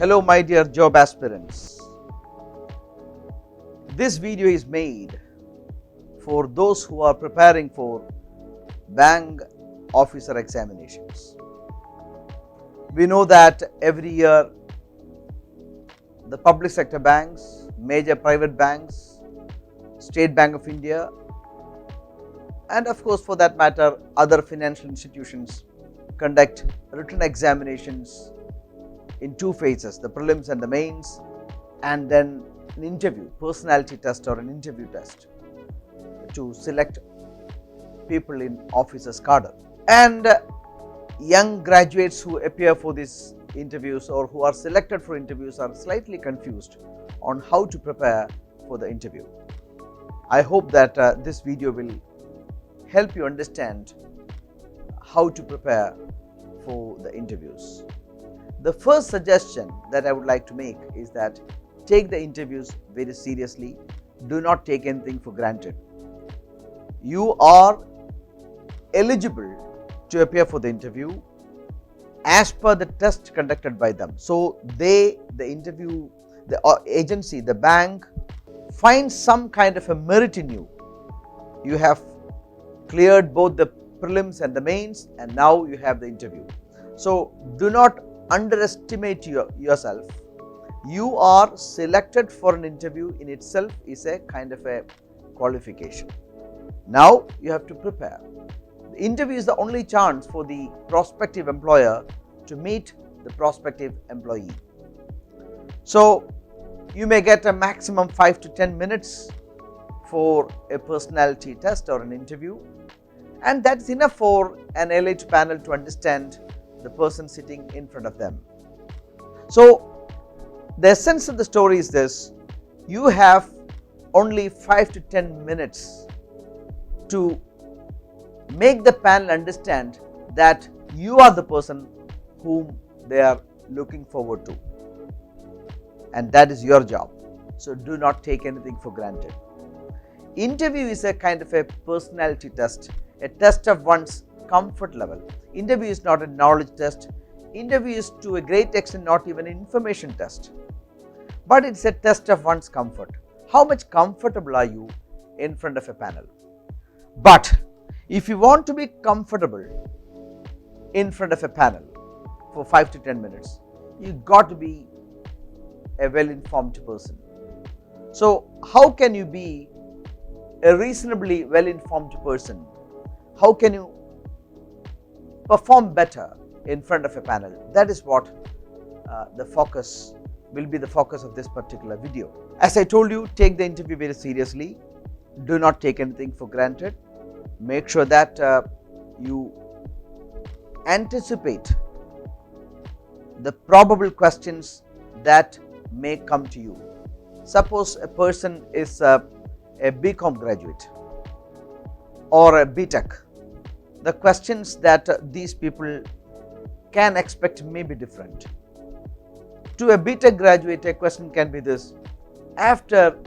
Hello my dear job aspirants. This video is made for those who are preparing for bank officer examinations. We know that every year the public sector banks, major private banks, State Bank of India, and of course for that matter other financial institutions conduct written examinations in two phases, the prelims and the mains, and then an interview, personality test or an interview test to select people in officers cadre. And young graduates who appear for these interviews or who are selected for interviews are slightly confused on how to prepare for the interview. I hope that this video will help you understand how to prepare for the interviews. The first suggestion that I would like to make is that take the interviews very seriously. Do not take anything for granted. You are eligible to appear for the interview as per the test conducted by them. So the agency, the bank finds some kind of a merit in you. You have cleared both the prelims and the mains, and now you have the interview. So do not underestimate yourself. You are selected for an interview in itself is a kind of a qualification. Now you have to prepare. The interview is the only chance for the prospective employer to meet the prospective employee. So you may get a maximum 5 to 10 minutes for a personality test or an interview, and that's enough for an elite panel to understand the person sitting in front of them. So the essence of the story is this: you have only 5 to 10 minutes to make the panel understand that you are the person whom they are looking forward to, and that is your job. So do not take anything for granted. Interview is a kind of a personality test, a test of one's comfort level. Interview is not a knowledge test. Interview is to a great extent not even an information test, but it's a test of one's comfort. How much comfortable are you in front of a panel? But if you want to be comfortable in front of a panel for 5 to 10 minutes, you got to be a well-informed person. So how can you be a reasonably well-informed person? How can you perform better in front of a panel? That is what will be the focus of this particular video. As I told you, take the interview very seriously. Do not take anything for granted. Make sure that you anticipate the probable questions that may come to you. Suppose a person is a BCom graduate or a BTech. The questions that these people can expect may be different. To a BTech graduate, a question can be this: after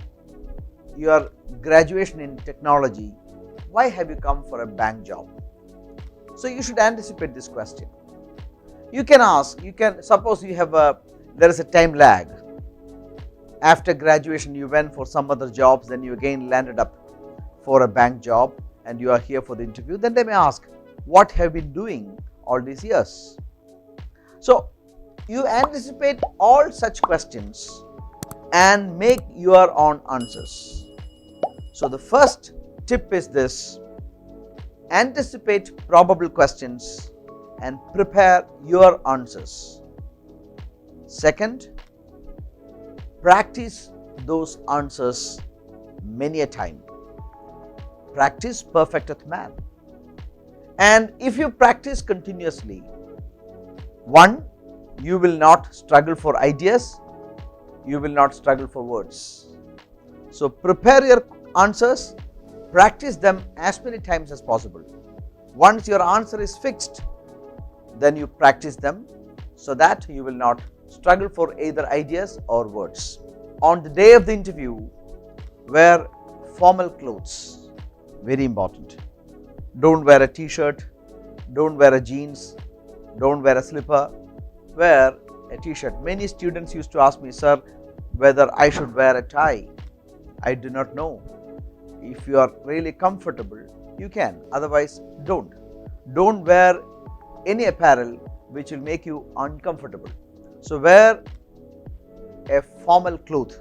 your graduation in technology, why have you come for a bank job? So you should anticipate this question. You can ask, suppose you have there is a time lag. After graduation you went for some other jobs, then you again landed up for a bank job and you are here for the interview. Then they may ask, what have you been doing all these years? So you anticipate all such questions and make your own answers. So the first tip is this: anticipate probable questions and prepare your answers. Second, practice those answers many a time. Practice perfecteth man. And if you practice continuously, one, you will not struggle for ideas, you will not struggle for words. So prepare your answers, practice them as many times as possible. Once your answer is fixed, then you practice them so that you will not struggle for either ideas or words. On the day of the interview, wear formal clothes, very important. Don't wear a t-shirt, don't wear a jeans, don't wear a slipper, wear a t-shirt. Many students used to ask me, sir, whether I should wear a tie. I do not know. If you are really comfortable, you can, otherwise don't. Don't wear any apparel which will make you uncomfortable. So wear a formal cloth,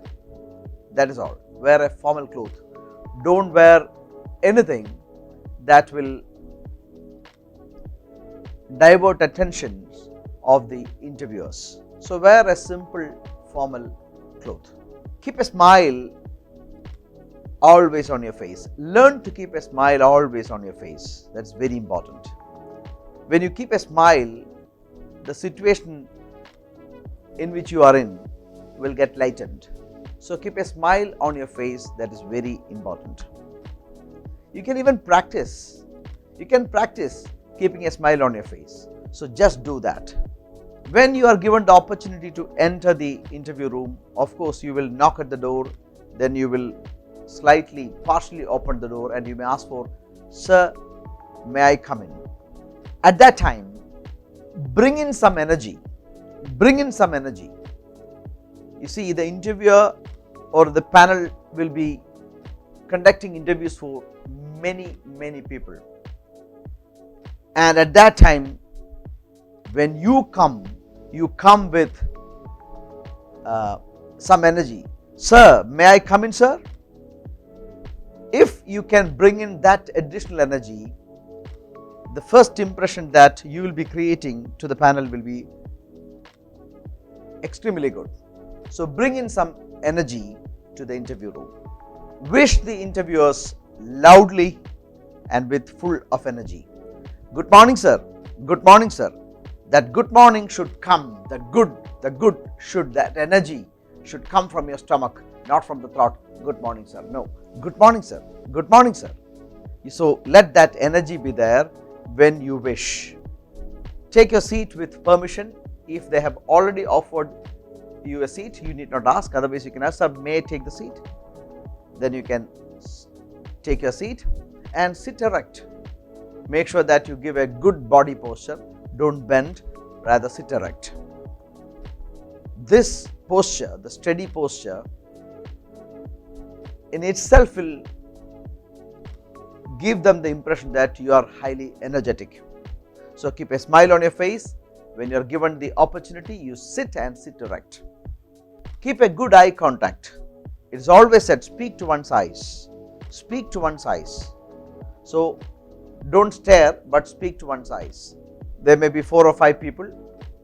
that is all. Wear a formal cloth. Don't wear anything that will divert attention of the interviewers. So wear a simple formal cloth. Keep a smile always on your face. Learn to keep a smile always on your face. That's very important. When you keep a smile, the situation in which you are in will get lightened. So keep a smile on your face. That is very important. You can even practice. You can practice keeping a smile on your face. So just do that. When you are given the opportunity to enter the interview room, of course you will knock at the door, then you will partially open the door and you may ask for, sir, may I come in? At that time, bring in some energy. Bring in some energy. You see, the interviewer or the panel will be conducting interviews for many people. And at that time, when you come with some energy. Sir, may I come in, sir? If you can bring in that additional energy, the first impression that you will be creating to the panel will be extremely good. So bring in some energy to the interview room. Wish the interviewers loudly and with full of energy. Good morning, sir. Good morning, sir. That good morning should come, that energy should come from your stomach, not from the throat. Good morning, sir. No. Good morning, sir. Good morning, sir. So let that energy be there when you wish. Take your seat with permission. If they have already offered you a seat, you need not ask. Otherwise, you can ask, sir, may I take the seat? Then you can take your seat and sit erect. Make sure that you give a good body posture. Don't bend, rather sit erect. This posture, the steady posture, in itself will give them the impression that you are highly energetic. So keep a smile on your face. When you are given the opportunity, you sit and sit erect. Keep a good eye contact. It is always said, speak to one's eyes. Speak to one's eyes. So don't stare, but speak to one's eyes. There may be 4 or 5 people.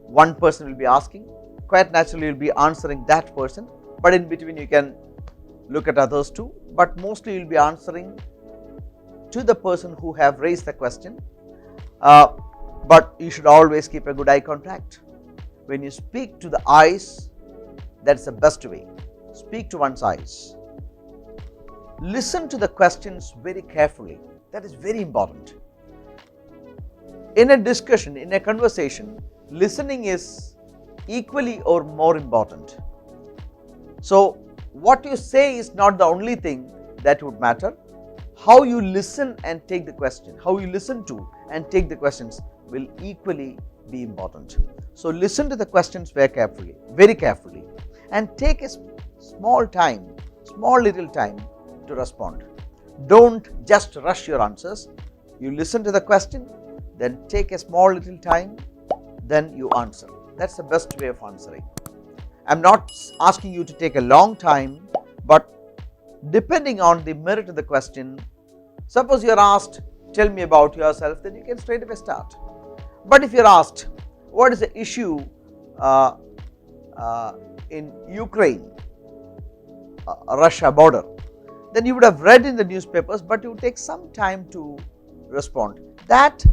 One person will be asking. Quite naturally, you will be answering that person. But in between, you can look at others too. But mostly, you will be answering to the person who have raised the question. But you should always keep a good eye contact. When you speak to the eyes, that's the best way. Speak to one's eyes. Listen to the questions very carefully. That is very important. In a discussion, in a conversation, listening is equally or more important. So, what you say is not the only thing that would matter. How you listen and take the question, how you listen to and take the questions will equally be important. So, listen to the questions very carefully, and take a small little time to respond. Don't just rush your answers. You listen to the question, then take a small little time, then you answer. That's the best way of answering. I'm not asking you to take a long time, but depending on the merit of the question, suppose you are asked, tell me about yourself, then you can straight away start. But if you are asked, what is the issue in Ukraine, Russia border, then you would have read in the newspapers, but you would take some time to respond. That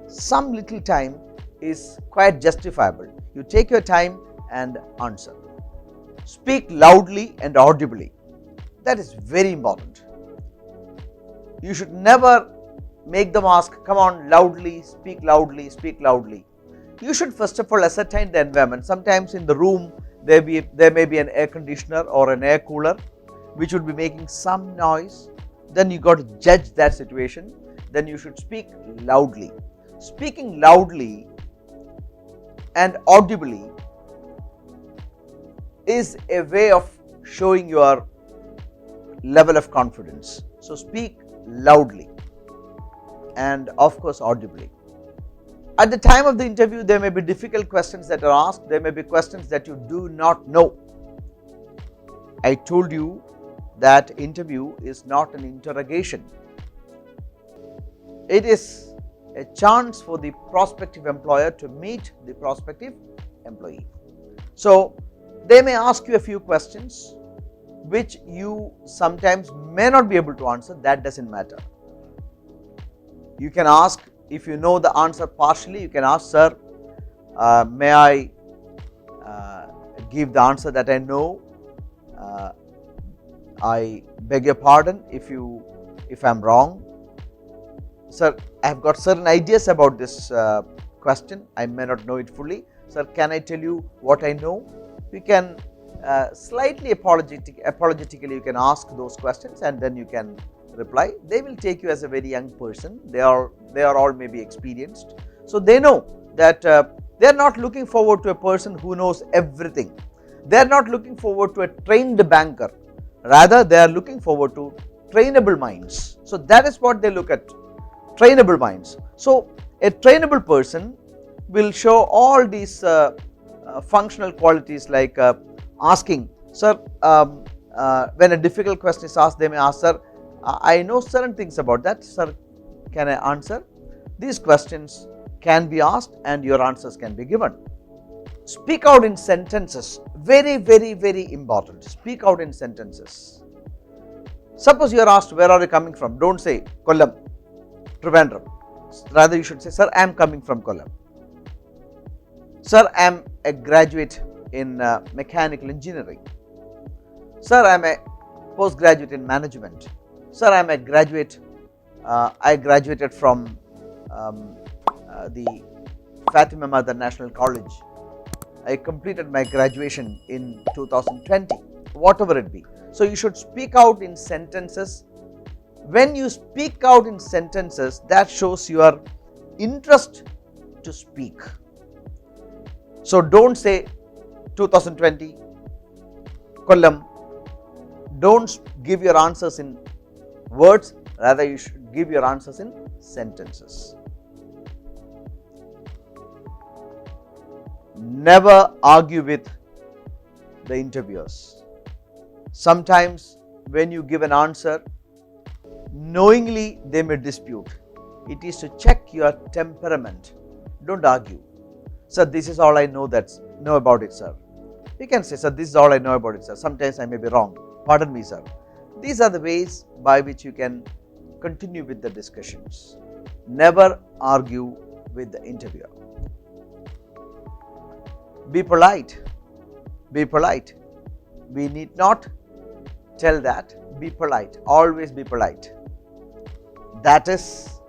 some little time is quite justifiable. You take your time and answer. Speak loudly and audibly. That is very important. You should never make them ask, come on, loudly, speak loudly, speak loudly. You should first of all ascertain the environment. Sometimes in the room there may be an air conditioner or an air cooler which would be making some noise. Then you got to judge that situation. Then you should speak loudly. Speaking loudly and audibly is a way of showing your level of confidence. So, speak loudly and of course audibly. At the time of the interview, there may be difficult questions that are asked, there may be questions that you do not know. I told you that interview is not an interrogation. It is a chance for the prospective employer to meet the prospective employee. So, they may ask you a few questions which you sometimes may not be able to answer. That does not matter. You can ask, if you know the answer partially, you can ask, sir, may I give the answer that I know? I beg your pardon if I am wrong. Sir, I have got certain ideas about this question, I may not know it fully. Sir, can I tell you what I know? You can slightly apologetically you can ask those questions and then you can reply. They will take you as a very young person, they are all maybe experienced. So, they know that they are not looking forward to a person who knows everything. They are not looking forward to a trained banker, rather they are looking forward to trainable minds. So, that is what they look at, trainable minds. So, a trainable person will show all these functional qualities like asking, sir, when a difficult question is asked, they may ask, sir, I know certain things about that, sir, can I answer? These questions can be asked and your answers can be given. Speak out in sentences, very, very, very important. Speak out in sentences. Suppose you are asked, where are you coming from? Don't say Kollam, Trivandrum. Rather, you should say, sir, I am coming from Kollam. Sir, I am a graduate in mechanical engineering. Sir, I am a postgraduate in management. Sir, I am a graduate, I graduated from the Fatima Mother National College. I completed my graduation in 2020, whatever it be. So, you should speak out in sentences. When you speak out in sentences, that shows your interest to speak. So, don't say 2020, Kollam. Don't give your answers in words, rather you should give your answers in sentences. Never argue with the interviewers. Sometimes when you give an answer, knowingly they may dispute. It is to check your temperament. Don't argue. Sir, this is all I know about it, sir. You can say, sir, this is all I know about it, sir. Sometimes I may be wrong. Pardon me, sir. These are the ways by which you can continue with the discussions. Never argue with the interviewer. Be polite. Be polite. We need not tell that. Be polite. Always be polite. That is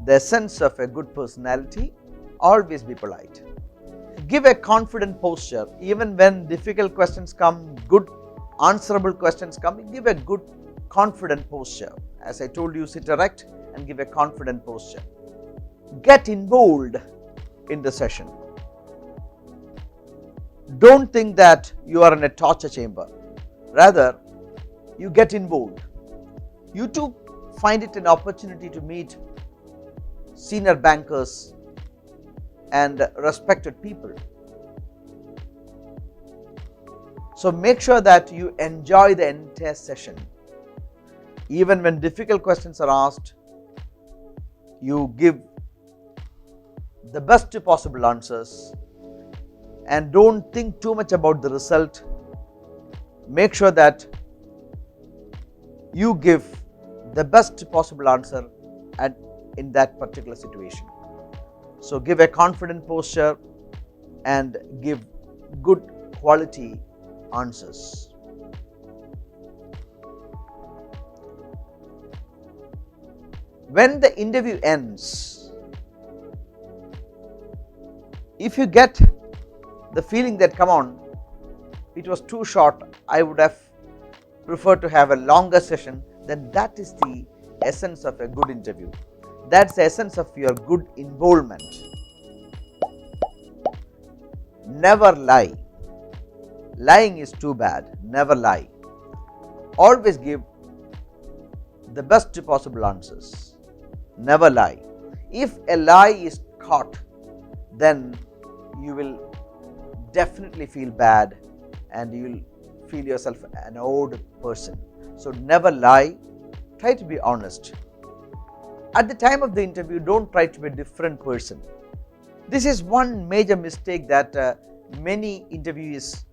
the essence of a good personality. Always be polite. Give a confident posture. Even when difficult questions come, good answerable questions come, give a good confident posture. As I told you, sit erect and give a confident posture. Get involved in the session. Don't think that you are in a torture chamber. Rather, you get involved. You too find it an opportunity to meet senior bankers and respected people. So, make sure that you enjoy the entire session. Even when difficult questions are asked, you give the best possible answers and don't think too much about the result. Make sure that you give the best possible answer in that particular situation. So, give a confident posture and give good quality answers. When the interview ends, if you get the feeling that, come on, it was too short, I would have preferred to have a longer session, then that is the essence of a good interview. That's the essence of your good involvement. Never lie. lying is too bad. Never lie. Always give the best possible answers. Never lie. If a lie is caught, then you will definitely feel bad and you will feel yourself an odd person. So never lie. Try to be honest. At the time of the interview, don't try to be a different person. This is one major mistake that many interviewees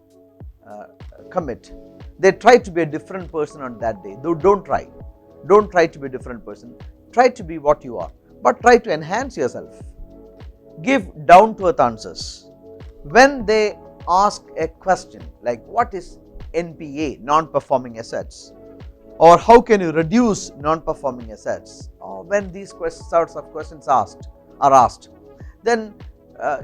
commit. They try to be a different person on that day. Don't try. Don't try to be a different person. Try to be what you are, but try to enhance yourself. Give down-to-earth answers. When they ask a question like what is NPA, non-performing assets, or how can you reduce non-performing assets, or when these sorts of questions are asked, then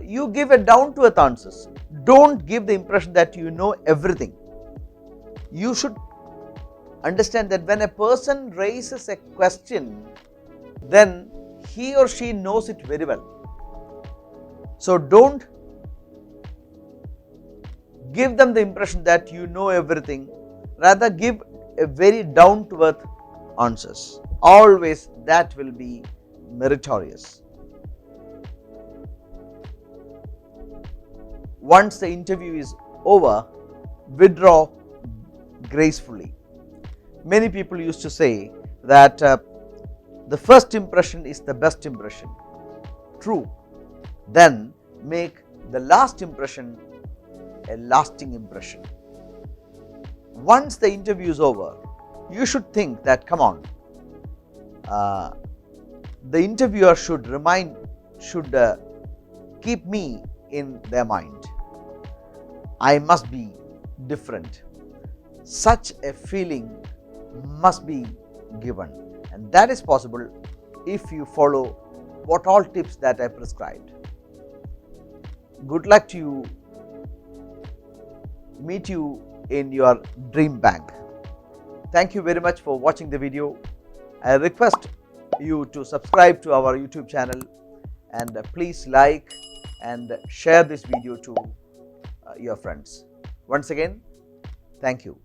you give a down-to-earth answers. Don't give the impression that you know everything. You should understand that when a person raises a question, then he or she knows it very well. So don't give them the impression that you know everything. Rather, give a very down-to-earth answers. Always that will be meritorious. Once the interview is over, withdraw gracefully. Many people used to say that the first impression is the best impression. True. Then make the last impression a lasting impression. Once the interview is over, you should think that, come on, the interviewer should keep me in their mind. I must be different. Such a feeling must be given, and that is possible if you follow what all tips that I prescribed. Good luck to you. Meet you in your dream bank. Thank you very much for watching the video. I request you to subscribe to our YouTube channel and please like and share this video to your friends. Once again, thank you.